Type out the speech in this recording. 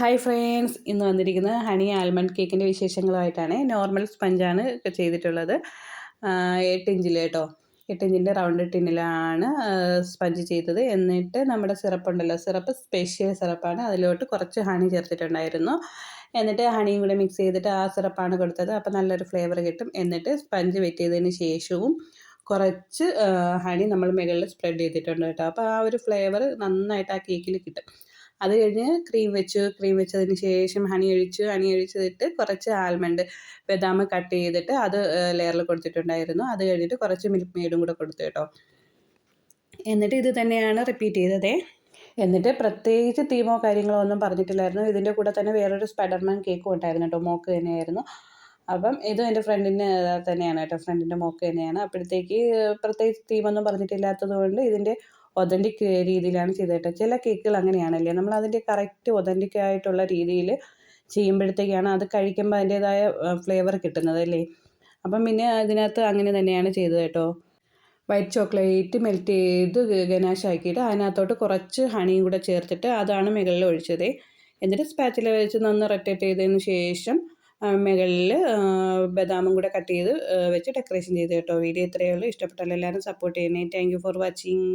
Hi friends, ഇന്ന് വന്നിരിക്കുന്നത് honey almond കേക്കിൻ്റെ വിശേഷങ്ങളുമായിട്ടാണ്. നോർമൽ സ്പഞ്ചാണ് ചെയ്തിട്ടുള്ളത്. 8 ഇഞ്ചിൽ കേട്ടോ, 8 ഇഞ്ചിൻ്റെ റൗണ്ട് ടിന്നിലാണ് സ്പഞ്ച് ചെയ്തത്. എന്നിട്ട് നമ്മുടെ സിറപ്പുണ്ടല്ലോ, സിറപ്പ് സ്പെഷ്യൽ സിറപ്പാണ്. അതിലോട്ട് കുറച്ച് ഹണി ചേർത്തിട്ടുണ്ടായിരുന്നു. എന്നിട്ട് ഹണിയും കൂടെ മിക്സ് ചെയ്തിട്ട് ആ സിറപ്പാണ് കൊടുത്തത്. അപ്പോൾ നല്ലൊരു ഫ്ലേവർ കിട്ടും. എന്നിട്ട് സ്പഞ്ച് വെറ്റ് ചെയ്തതിന് ശേഷവും കുറച്ച് ഹണി നമ്മൾ മുകളിൽ സ്പ്രെഡ് ചെയ്തിട്ടുണ്ട് കേട്ടോ. അപ്പോൾ ആ ഒരു ഫ്ലേവർ നന്നായിട്ട് ആ കേക്കിൽ കിട്ടും. അത് കഴിഞ്ഞ് ക്രീം വെച്ചതിന് ശേഷം ഹണി ഒഴിച്ചിട്ട് കുറച്ച് ആൽമണ്ട് ബദാം കട്ട് ചെയ്തിട്ട് അത് ലെയറിൽ കൊടുത്തിട്ടുണ്ടായിരുന്നു. അത് കഴിഞ്ഞിട്ട് കുറച്ച് മിൽക്ക് മെയ്ഡും കൂടെ കൊടുത്തു കേട്ടോ. എന്നിട്ട് ഇത് തന്നെയാണ് റിപ്പീറ്റ് ചെയ്തതേ. എന്നിട്ട് പ്രത്യേകിച്ച് തീമോ കാര്യങ്ങളോ ഒന്നും പറഞ്ഞിട്ടില്ലായിരുന്നു. ഇതിൻ്റെ കൂടെ തന്നെ വേറൊരു സ്പൈഡർമാൻ കേക്കും ഉണ്ടായിരുന്നു കേട്ടോ, മോക്ക് തന്നെയായിരുന്നു. അപ്പം ഇതും എൻ്റെ ഫ്രണ്ടിൻ്റെ തന്നെയാണ് കേട്ടോ, ഫ്രണ്ടിൻ്റെ മോക്ക് തന്നെയാണ്. അപ്പോഴത്തേക്ക് പ്രത്യേകിച്ച് തീമൊന്നും പറഞ്ഞിട്ടില്ലാത്തത് കൊണ്ട് ഇതിൻ്റെ ഒതൻറ്റിക് രീതിയിലാണ് ചെയ്തത് കേട്ടോ. ചില കേക്കുകൾ അങ്ങനെയാണല്ലേ, നമ്മൾ അതിൻ്റെ കറക്റ്റ് ഒതൻറ്റിക് ആയിട്ടുള്ള രീതിയിൽ ചെയ്യുമ്പോഴത്തേക്കാണ് അത് കഴിക്കുമ്പോൾ അതിൻ്റേതായ ഫ്ലേവർ കിട്ടുന്നത് അല്ലേ. അപ്പം പിന്നെ അതിനകത്ത് അങ്ങനെ തന്നെയാണ് ചെയ്തത് കേട്ടോ. വൈറ്റ് ചോക്ലേറ്റ് മെൽറ്റ് ചെയ്ത് ഗനാഷ് ആക്കിയിട്ട് അതിനകത്തോട്ട് കുറച്ച് ഹണിയും കൂടെ ചേർത്തിട്ട് അതാണ് മുകളിൽ ഒഴിച്ചത്. എന്നിട്ട് സ്പാച്ചില വെച്ച് നന്ന് റൊട്ടേറ്റ് ചെയ്തതിന് ശേഷം മുകളിൽ ബദാമും കൂടെ കട്ട് ചെയ്ത് വെച്ച് ഡെക്കറേഷൻ ചെയ്ത് കേട്ടോ. വീഡിയോ ഇത്രയേ ഉള്ളൂ. ഇഷ്ടപ്പെട്ടാൽ എല്ലാവരും സപ്പോർട്ട് ചെയ്യണേ. Thank you for watching.